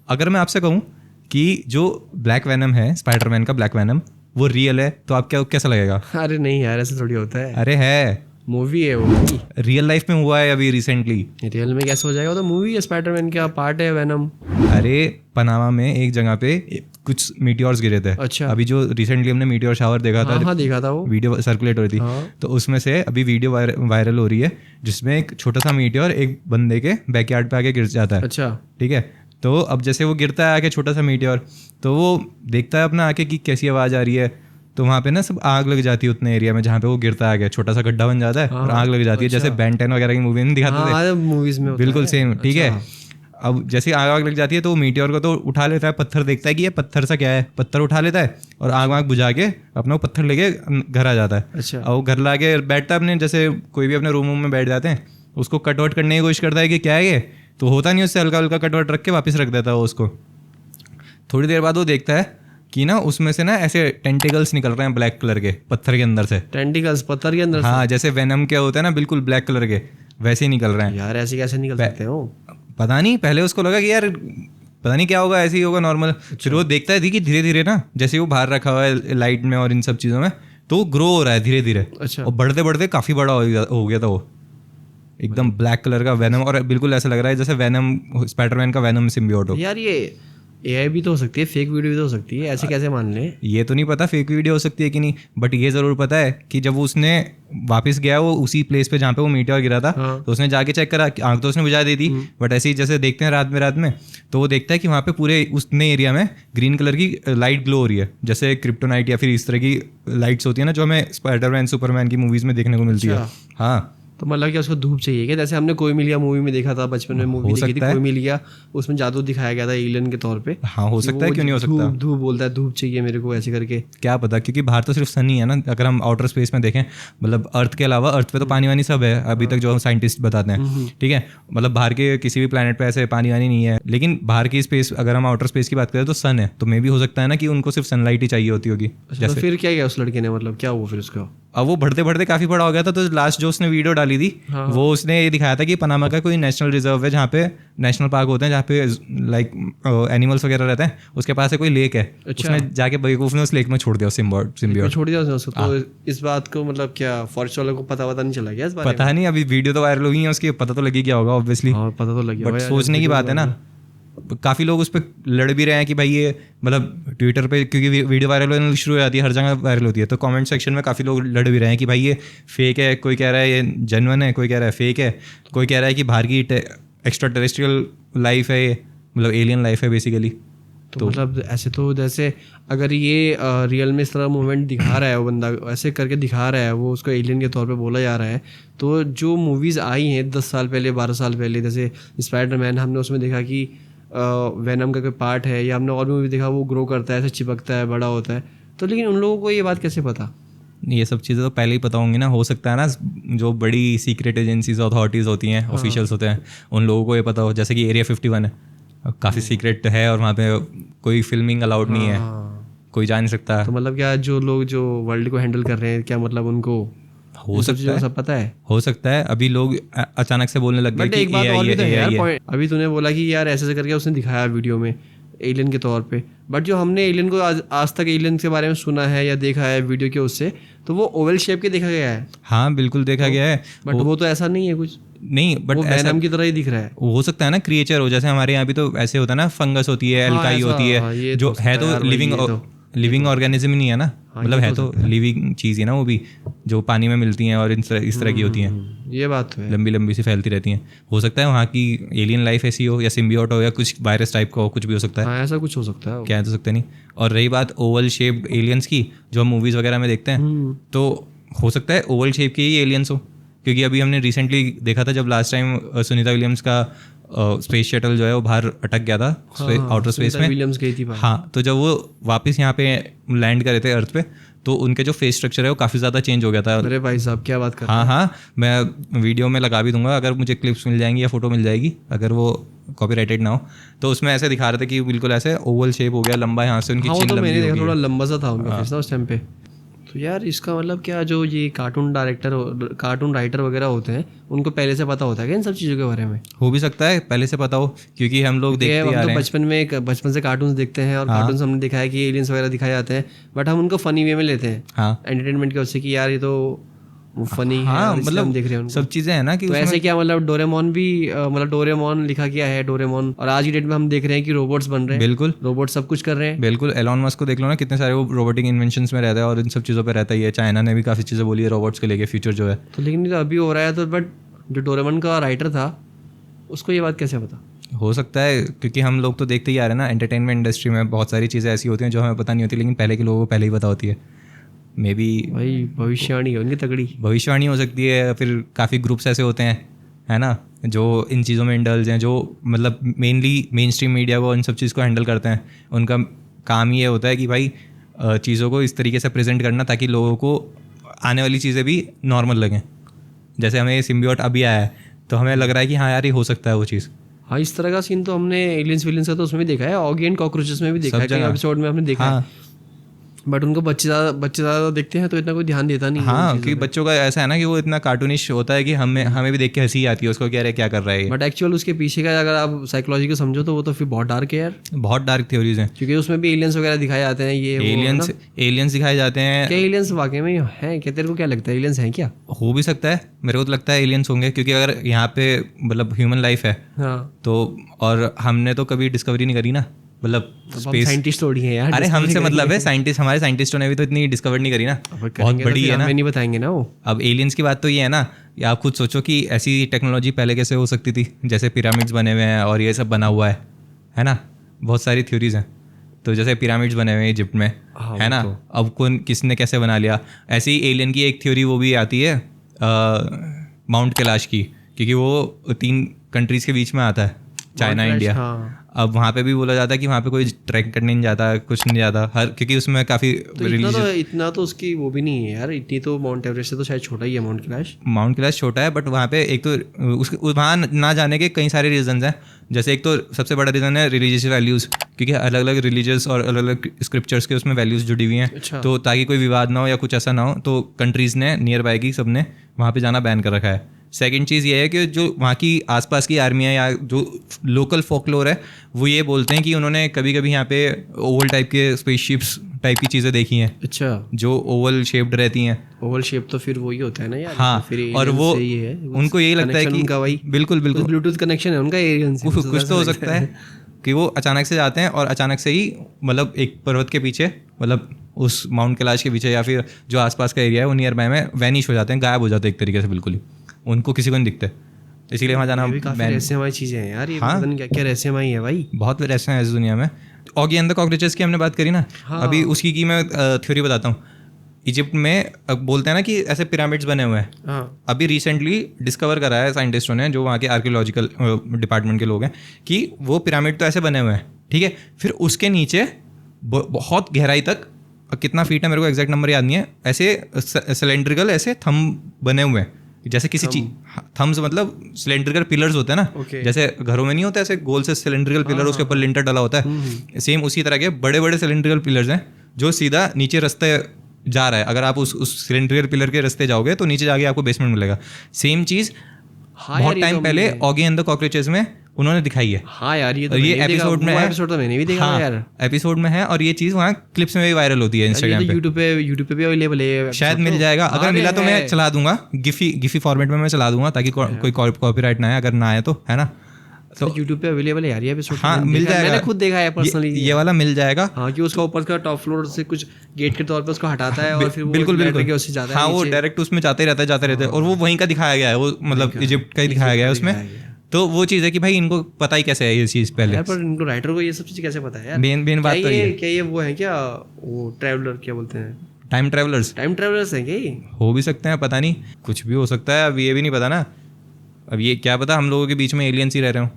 अगर मैं आपसे कहूँ कि जो ब्लैक वेनम है, स्पाइडरमैन का ब्लैक वेनम, वो रियल है, तो आप कैसा लगेगा? अरे नहीं यार, ऐसा थोड़ी होता है। अरे है, मूवी है वो। रियल लाइफ में हुआ है अभी रिसेंटली। रियल में कैसे हो जाएगा? वो तो मूवी है, स्पाइडरमैन का पार्ट है वेनम। अरे पनामा में एक जगह पे कुछ मीटियोर्स गिरे थे। अच्छा। अभी जो रिसेंटली हमने मीटियोर शावर देखा था, हाँ देखा था, वो वीडियो सर्कुलेट हो रही थी। हाँ। तो उसमें से अभी वीडियो वायरल हो रही है जिसमें एक छोटा सा मीटियोर एक बंदे के बैकयार्ड पे आके गिर जाता है। अच्छा। ठीक है, तो अब जैसे वो गिरता है आके छोटा सा मीटियोर, तो वो देखता है अपना आके कि कैसी आवाज़ आ रही है, तो वहाँ पे ना सब आग लग जाती है उतने एरिया में जहाँ पे वो गिरता है आगे, छोटा सा गड्ढा बन जाता है और आग लग जाती है, जैसे Ben 10 वगैरह की मूवी में दिखाते थे, मूवीज में बिल्कुल सेम। ठीक है, अब जैसे आग लग जाती है तो वो मीटियोर को तो उठा लेता है, पत्थर देखता है कि ये पत्थर सा क्या है, पत्थर उठा लेता है और आग बुझा के अपना वो पत्थर लेके घर आ जाता है। अच्छा। और वो घर ला के बैठता है अपने, जैसे कोई भी अपने रूम में बैठ जाते हैं, उसको कटआउट करने की कोशिश करता है कि क्या है ये, तो होता नहीं, उससे हल्का हल्का कटआउट रख के वापस रख देता है वो उसको। थोड़ी देर बाद वो देखता है कि ना उसमें से ना ऐसे टेंटिकल्स निकल रहे हैं ब्लैक कलर के पत्थर के अंदर से। टेंटिकल्स पत्थर के अंदर? हाँ, जैसे वेनम के होते हैं ना, बिल्कुल ब्लैक कलर के, वैसे ही निकल रहे हैं। यार ऐसे कैसे निकल सकते हो? पता नहीं, पहले उसको लगा कि यार पता नहीं क्या होगा, ऐसे ही होगा नॉर्मल। फिर वो देखता है कि धीरे धीरे ना, जैसे वो बाहर रखा हुआ है लाइट में और इन सब चीज़ों में, तो वो ग्रो हो रहा है धीरे धीरे। अच्छा। और बढ़ते बढ़ते काफ़ी बड़ा हो गया था वो, एकदम ब्लैक कलर का वेनम, और बिल्कुल ऐसा लग रहा है जैसे वेनम स्पाइडरमैन का वेनम सिम्बियोट हो। यार ये AI भी तो हो सकती है, फेक वीडियो भी तो हो सकती है, ऐसे कैसे मान ले? ये तो नहीं पता फेक वीडियो हो सकती है कि नहीं, बट ये ज़रूर पता है कि जब उसने वापस गया वो उसी प्लेस पे जहाँ पे वो मीटियोर गिरा था, हाँ। तो उसने जाके चेक करा, आँख तो उसने बुझा दी थी, बट ऐसे ही जैसे देखते हैं रात में तो वो देखता है कि वहाँ पे पूरे उसने एरिया में ग्रीन कलर की लाइट ग्लो हो रही है, जैसे क्रिप्टोनाइट या फिर इस तरह की लाइट्स होती है ना जो हमें स्पाइडरमैन सुपरमैन की मूवीज़ में देखने को मिलती है। हाँ, तो मतलब क्या उसको धूप चाहिए क्या? जैसे हमने कोई मिल गया मूवी में देखा था, बचपन में मूवी देखी थी कोई मिल गया, उसमें जादू दिखाया गया था एलियन के तौर पे। हाँ हो सकता है, क्यों नहीं हो सकता। धूप बोलता है धूप चाहिए मेरे को, ऐसे करके। क्या पता, क्योंकि बाहर तो सिर्फ सन ही है ना। अगर हम आउटर स्पेस में देखें, मतलब अर्थ के अलावा, अर्थ पे तो पानी वानी सब है अभी तक जो साइंटिस्ट बताते हैं। ठीक है, मतलब बाहर के किसी भी प्लेनेट पे ऐसे पानी वानी नहीं है, लेकिन बाहर की स्पेस, अगर हम आउटर स्पेस की बात करें तो सन है, तो मे भी हो सकता है ना कि उनको सिर्फ सनलाइट ही चाहिए होती होगी। तो फिर क्या किया उस लड़के ने, मतलब क्या हुआ फिर उसका? अब वो बढ़ते बढ़ते काफी बड़ा हो गया था, तो लास्ट जो उसने वीडियो डाली थी, वो उसने ये दिखाया था कि पनामा का कोई नेशनल रिजर्व है, जहाँ पे नेशनल पार्क होते हैं, जहाँ पे लाइक एनिमल्स वगैरह रहते हैं, उसके पास कोई लेक है। अच्छा। उसने जाके बेवकूफ ने उस लेक में छोड़ दिया सिम्बियोट। छोड़ दिया उसको? तो इस बात को मतलब क्या फॉरेस्ट वालों को पता नहीं चला गया इस बारे में? पता नहीं, अभी वीडियो तो वायरल हुई है उसकी, पता तो लगी क्या होगा ऑब्वियसली। पता तो लगी, बट सोचने की बात है ना, काफ़ी लोग उस पर लड़ भी रहे हैं कि भाई ये, मतलब ट्विटर पे क्योंकि वीडियो वायरल होने शुरू हो जाती है, हर जगह वायरल होती है, तो कमेंट सेक्शन में काफ़ी लोग लड़ भी रहे हैं कि भाई ये फेक है, कोई कह रहा है ये जेन्युइन है, कोई कह रहा है फेक है, कोई कह रहा है कि बाहर की एक्स्ट्रा टेरेस्ट्रियल लाइफ है ये, मतलब एलियन लाइफ है बेसिकली। तो मतलब ऐसे तो जैसे अगर ये रियल में इस तरह मूवमेंट दिखा रहा है, वो बंदा ऐसे करके दिखा रहा है, वो उसको एलियन के तौर पे बोला जा रहा है, तो जो मूवीज़ आई हैं 10 साल पहले 12 साल पहले, जैसे स्पाइडरमैन, हमने उसमें देखा कि वेनम का कोई पार्ट है, या हमने और मूवी देखा वो ग्रो करता है, ऐसे चिपकता है, बड़ा होता है, तो लेकिन उन लोगों को ये बात कैसे पता? ये सब चीज़ें तो पहले ही पता होंगी ना। हो सकता है ना जो बड़ी सीक्रेट एजेंसीज अथॉरिटीज़ होती हैं, ऑफिशियल्स होते हैं, उन लोगों को ये पता हो, जैसे कि एरिया 51 है, काफ़ी सीक्रेट है और वहाँ पे कोई फिल्मिंग अलाउड नहीं है, कोई जा नहीं सकता। तो मतलब क्या जो लोग जो वर्ल्ड को हैंडल कर रहे हैं, क्या मतलब उनको हो सकता है, सब पता है? हो सकता है अभी लोग अचानक से बोलने लग गए कि एक बात और भी तो है यार, अभी तूने बोला कि यार ऐसे करके उसने दिखाया वीडियो में एलियन के तौर पे, बट जो हमने एलियन को आज तक एलियन के बारे में सुना है या देखा है वीडियो के उससे, तो वो ओवल शेप के देखा गया है। हाँ बिल्कुल देखा गया है, बट वो तो ऐसा नहीं है कुछ नहीं, बट वेनम की तरह ही दिख रहा है। हो सकता है ना क्रिएचर हो, जैसे हमारे यहाँ भी तो ऐसे होता है ना, फंगस होती है, एल्काई होती है, जो है तो लिविंग ऑर्गेनिज्म ही नहीं है ना, मतलब है तो लिविंग चीज़ है ना वो भी, जो पानी में मिलती हैं और इस तरह की होती हैं। ये बात तो है, लंबी लंबी सी फैलती रहती हैं। हो सकता है वहाँ की एलियन लाइफ ऐसी हो, या सिम्बियोट हो, या कुछ वायरस टाइप का हो, कुछ भी हो सकता है। हाँ, ऐसा कुछ हो सकता है, क्या तो सकता नहीं। और रही बात ओवल शेप एलियंस की, जो हम मूवीज़ वगैरह में देखते हैं, तो हो सकता है ओवल शेप के ही एलियंस हो, क्योंकि अभी हमने रिसेंटली देखा था जब लास्ट टाइम सुनीता विलियम्स का स्पेस शटल जो है वो बाहर अटक गया था आउटर स्पेस में, विलियम्स गई थी। हाँ, तो जब वो वापस यहाँ पे लैंड करे थे अर्थ पे, तो उनके जो फेस स्ट्रक्चर है वो काफ़ी ज़्यादा चेंज हो गया था। अरे भाई साहब क्या बात कर रहे हैं। हाँ, मैं वीडियो में लगा भी दूंगा अगर मुझे क्लिप्स मिल जाएंगी या फोटो मिल जाएगी, अगर वो कॉपीराइटेड ना हो, तो उसमें ऐसे दिखा रहे थे कि बिल्कुल ऐसे ओवल शेप हो गया, लंबा यहाँ से उनकी चिन लंबी हो गई। थोड़ा लंबा सा था उनका फेस ना उस टाइम पे, तो यार इसका मतलब क्या, जो ये कार्टून कार्टून राइटर वगैरह होते हैं, उनको पहले से पता होता है क्या इन सब चीज़ों के बारे में? हो भी सकता है पहले से पता हो, क्योंकि हम लोग देखते हम आ तो रहे बचपन से कार्टून्स देखते हैं, और कार्टून्स हमने दिखाया कि एलियंस वगैरह दिखाए जाते हैं, बट हम उनको फनी वे में लेते हैं, हाँ एंटरटेनमेंट के उससे कि यार ये तो फनी है, हाँ, और इसलिए मतलब हम देख रहे हैं उनको। सब चीज़ें हैं ना कि तो उसमें ऐसे क्या मतलब डोरेमोन भी मतलब डोरेमोन लिखा गया है, डोरेमोन, और आज की डेट में हम देख रहे हैं कि रोबोट्स बन रहे हैं, बिल्कुल रोबोट सब कुछ कर रहे हैं। बिल्कुल। एलॉन मस्क को देख लो ना, कितने सारे वो रोबोटिक इन्वेंशंस में रहता है और इन सब चीज़ों पे रहता ही है। चाइना ने भी काफ़ी चीज़ें बोली है रोबोट्स को लेके, फ्यूचर जो है। तो लेकिन ये तो अभी हो रहा है, तो बट जो डोरेमोन का राइटर था उसको ये बात कैसे पता? हो सकता है क्योंकि हम लोग तो देखते ही आ रहे हैं ना, एंटरटेनमेंट इंडस्ट्री में बहुत सारी चीज़ें ऐसी होती हैं जो हमें पता नहीं होती, लेकिन पहले के लोगों को पहले ही पता होती है। मे बी भाई भविष्यवाणी है उनकी तगड़ी। भविष्यवाणी हो सकती है, या फिर काफ़ी ग्रुप्स ऐसे होते हैं, है ना, जो इन चीज़ों में इंडल्ज हैं, जो मतलब मेनली मेन स्ट्रीम मीडिया को इन सब चीज़ को हैंडल करते हैं। उनका काम ये होता है कि भाई चीज़ों को इस तरीके से प्रेजेंट करना ताकि लोगों को आने वाली चीज़ें भी नॉर्मल लगें। जैसे हमें सिम्बियोट अभी आया है तो हमें लग रहा है कि हाँ यार ये हो सकता है वो चीज़। हाँ, इस तरह का सीन तो हमने एलियंस विलियंस का तो उसमें भी देखा है, ऑगी एंड कॉकरोचेस में भी देखा सब है, कई जगह। एपिसोड में हमने देखा हाँ है, बट उनको बच्चे ज़्यादा देखते हैं तो इतना कोई ध्यान देता नहीं है उन हाँ, चीज़ों क्योंकि बच्चों का ऐसा है ना कि वो इतना कार्टूनिश होता है कि हमें भी देख के हंसी आती है उसको, क्या रहे क्या कर रहा है ये। बट एक्चुअल उसके पीछे का अगर आप साइकोलॉजी को समझो तो वो तो फिर बहुत डार्क है यार, बहुत डार्क थ्योरीज हैं। क्योंकि उसमें भी एलियंस वगैरह दिखाए जाते हैं, ये वो, है ना? एलियंस दिखाए जाते हैं। क्या एलियंस वाकई में हैं क्या? तेरे को क्या लगता है, एलियंस हैं क्या? हो भी सकता है, मेरे को तो लगता है एलियंस होंगे, क्योंकि अगर यहाँ पे मतलब ह्यूमन लाइफ है हाँ, तो, और हमने तो कभी डिस्कवरी नहीं करी ना, मतलब स्पेस। साइंटिस्ट थोड़ी हैं यार। अरे हमसे मतलब है साइंटिस्ट, हमारे साइंटिस्टों ने भी तो इतनी डिस्कवर नहीं करी ना, बहुत बड़ी है ना। हमें नहीं बताएंगे ना वो। अब एलियंस की बात तो ये है ना, या आप खुद सोचो कि ऐसी टेक्नोलॉजी पहले कैसे हो सकती थी, जैसे पिरामिड्स बने हुए हैं और ये सब बना हुआ है ना, बहुत सारी थ्योरीज हैं। तो जैसे पिरामिड्स बने हुए हैं इजिप्ट में, है ना, अब कौन किसने कैसे बना लिया। ऐसे ही एलियन की एक थ्योरी वो भी आती है माउंट कैलाश की, क्योंकि वो 3 कंट्रीज़ के बीच में आता है, चाइना इंडिया। हाँ, अब वहाँ पे भी बोला जाता है कि वहाँ पे कोई ट्रैक करने नहीं जाता, कुछ नहीं जाता हर, क्योंकि उसमें काफ़ी तो इतना तो उसकी वो भी नहीं है यार, इतनी तो माउंट एवरेस्ट से तो शायद छोटा ही है माउंट कैलाश। माउंट कैलाश छोटा है, बट वहाँ पे एक तो उसके वहाँ ना जाने के कई सारे रीजंस हैं। जैसे एक तो सबसे बड़ा रीज़न है रिलीजियस वैल्यूज़, क्योंकि अलग अलग रिलीजियस और अलग अलग स्क्रिप्चर्स के उसमें वैल्यूज़ जुड़ी हुई हैं। अच्छा। तो ताकि कोई विवाद ना हो या कुछ ऐसा ना हो, तो कंट्रीज़ ने नियर बाय की सब ने वहाँ पे जाना बैन कर रखा है। सेकंड चीज़ ये है कि जो वहाँ की आसपास की आर्मियाँ या जो लोकल फोकलोर है वो ये बोलते हैं कि उन्होंने कभी कभी यहाँ पे ओवल टाइप के स्पेसशिप्स टाइप की चीज़ें देखी हैं, अच्छा, जो ओवल शेप्ड रहती हैं। ओवल शेप तो फिर वही होता है ना यार। हाँ, फिर और वो है, उनको यही लगता है कि उनका वही बिल्कुल बिल्कुल ब्लूटूथ कनेक्शन है उनका एलियन से। कुछ तो हो सकता है कि वो अचानक से जाते हैं और अचानक से ही मतलब एक पर्वत के पीछे, मतलब उस माउंट कैलाश के पीछे या फिर जो आसपास का एरिया है वो नियर बाय में वैनिश हो जाते हैं, गायब हो जाते हैं एक तरीके से, बिल्कुल ही उनको किसी को नहीं दिखते। इसीलिए वहाँ जाना काफी रहस्यमय चीजें हैं यार, ये हाँ, पता नहीं क्या क्या रहस्यमय है भाई, बहुत रहस्य हैं इस दुनिया में। ऑगी एंड द कॉकरोचेस की हमने बात करी ना, अभी उसकी की मैं थ्योरी बताता हूँ। इजिप्ट में बोलते हैं ना कि ऐसे पिरामिड्स बने हुए हैं। हाँ, अभी रिसेंटली डिस्कवर करा है साइंटिस्टों ने, जो वहाँ के आर्कियोलॉजिकल डिपार्टमेंट के लोग हैं, कि वो पिरामिड तो ऐसे बने हुए हैं, ठीक है, फिर उसके नीचे बहुत गहराई तक, कितना फीट है मेरे को एग्जैक्ट नंबर याद नहीं है, ऐसे सिलेंड्रिकल ऐसे थंब बने हुए हैं, जैसे किसी चीज, थम्स मतलब सिलेंड्रिकल पिलर्स होते हैं ना, जैसे घरों में नहीं होते ऐसे गोल से सिलेंड्रिकल पिलर, उसके ऊपर लिंटर डला होता है, सेम उसी तरह के बड़े बड़े सिलेंड्रिकल पिलर्स हैं जो सीधा नीचे रास्ते जा रहा है। अगर आप उस सिलेंड्रिकल पिलर के रास्ते जाओगे तो नीचे जाके आपको बेसमेंट मिलेगा। सेम चीज़ बहुत टाइम पहले ऑगी एंड द कॉकरोचेस में उन्होंने दिखाई है। हाँ यार, ये तो ये एपिसोड में है, एपिसोड तो मैंने भी देखा हाँ, यार, एपिसोड में है, और ये चीज़ वहाँ क्लिप्स में भी वायरल होती है इंस्टाग्राम पे, यूट्यूब पे भी अवेलेबल है, शायद मिल जाएगा। अगर मिला तो मैं चला दूंगा, गिफी फॉर्मेट में मैं चला दूंगा ताकि कोई कॉपीराइट ना आए, अगर ना आए तो, है ना। तो यूट्यूब पे अवेलेबल है यार ये एपिसोड। हाँ, मिल जाएगा, मैंने खुद देखा है पर्सनली, ये वाला मिल जाएगा। हाँ, कि उसका ऊपर का टॉप फ्लोर से कुछ गेट के तौर पे उसको हटाता है और फिर वो बिल्कुल उससे जाता है। हाँ, वो डायरेक्ट उसमें जाते रहता है और वो वहीं का दिखाया गया है, वो मतलब इजिप्ट का ही दिखाया गया है उसमें। तो वो चीज़ है कि भाई इनको पता ही कैसे है ये चीज़ पहले यार, पर इनको राइटर को ये सब चीज़ कैसे पता है यार? मेन बात तो ये, क्या ये वो है क्या, वो ट्रैवलर क्या बोलते हैं, टाइम ट्रैवलर्स हैं क्या ये? हो भी सकते हैं, पता नहीं, कुछ भी हो सकता है। अब ये भी नहीं पता ना, अब ये क्या पता हम लोगों के बीच में एलियंस ही रह रहे हो,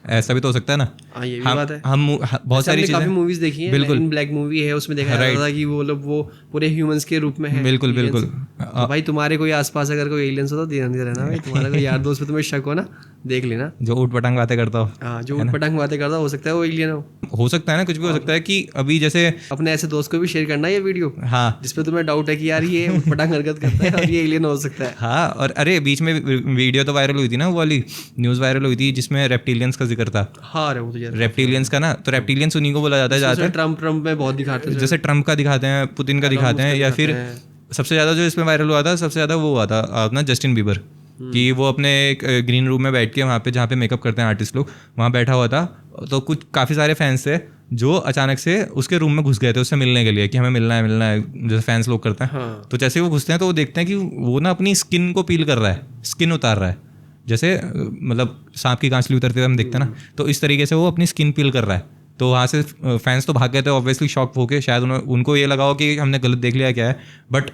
ऐसा भी तो हो सकता है ना। हाँ, ये भी हम बात है। हम बहुत सारी काफी चीज़ें, मूवीज देखी है, बिल्कुल। इन ब्लैक मूवी है, उसमें देखा जाता था कि वो लोग वो पूरे ह्यूमंस के रूप में है। बिल्कुल aliens। बिल्कुल। तो भाई तुम्हारे कोई आसपास अगर कोई एलियंस हो तो ध्यान नहीं रहना भाई, तुम्हारा कोई यार दोस्त पे तुम्हें शक हो ना, देख लेना। जो ऊट पटांग बातें करता हो, हाँ, जो उठ पटांग बातें करता हो सकता है वो एलियन हो सकता है ना, कुछ भी हो सकता है। कि अभी जैसे अपने ऐसे दोस्त को भी शेयर करना ये वीडियो, हाँ जिसपे तुम्हें डाउट है कि यार ये उठ पटांग हरकत करता है और ये एलियन हो सकता है। हाँ। और अरे बीच में वीडियो तो वायरल हुई थी ना, वो वाली न्यूज़ वायरल हुई थी जिसमें रेप्टिलियंस का जिक्र था। हाँ रे, वो तो यार रेप्टिलियंस का ना, तो रेप्टिलियंस उन्हीं को बोला जाता है ज़्यादातर। ट्रम्प में बहुत दिखाते हैं, जैसे ट्रम्प का दिखाते हैं, पुतिन का दिखाते हैं, या फिर सबसे ज़्यादा जो इसमें वायरल हुआ था, सबसे ज़्यादा वो हुआ था अपना जस्टिन बीबर, कि वो अपने एक ग्रीन रूम में बैठ के वहाँ पे जहाँ पे मेकअप करते हैं आर्टिस्ट लोग, वहाँ बैठा हुआ था। तो कुछ काफ़ी सारे फैंस थे जो अचानक से उसके रूम में घुस गए थे उससे मिलने के लिए, कि हमें मिलना है, जैसे फैंस लोग करते हैं। हाँ। तो जैसे वो घुसते हैं तो वो देखते हैं कि वो ना अपनी स्किन को पील कर रहा है, स्किन उतार रहा है, जैसे मतलब सांप की कांचली उतरते हुए हम देखते हैं ना, तो इस तरीके से वो अपनी स्किन पील कर रहा है। तो वहाँ से फैंस तो भाग गए थे ऑब्वियसली, शॉक होके, शायद उनको ये लगा हो कि हमने गलत देख लिया क्या है। बट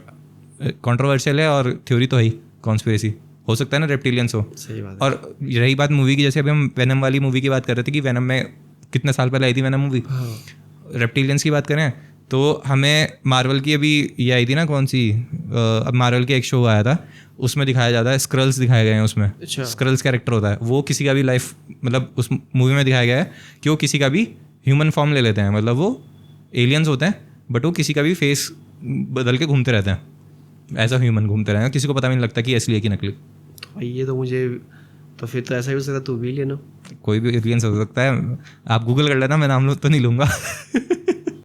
कंट्रोवर्शियल है और थ्योरी तो है ही, कॉन्स्पिरेसी हो सकता है ना रेप्टिलियंस हो। सही बात है। और रही बात मूवी की, जैसे अभी हम वेनम वाली मूवी की बात कर रहे थे कि वेनम में कितने साल पहले आई थी वेनम मूवी। रेप्टिलियंस की बात करें तो हमें मार्वल की अभी ये आई थी ना, कौन सी, अब मार्वल के एक शो आया था, उसमें दिखाया जाता है, स्क्रल्स दिखाए गए हैं उसमें। अच्छा। स्क्रल्स कैरेक्टर होता है, वो किसी का भी लाइफ, मतलब उस मूवी में दिखाया गया है कि वो किसी का भी ह्यूमन फॉर्म ले लेते हैं, मतलब वो एलियंस होते हैं बट वो किसी का भी फेस बदल के घूमते रहते हैं, ऐसा ह्यूमन घूमते रहते हैं, किसी को पता भी नहीं लगता कि असली है कि नकली। भाई ये तो मुझे, तो फिर तो ऐसा ही हो सकता है, तू भी ले लो। कोई भी एलियंस हो सकता है, आप गूगल कर लेना, मैं नाम तो नहीं लूँगा।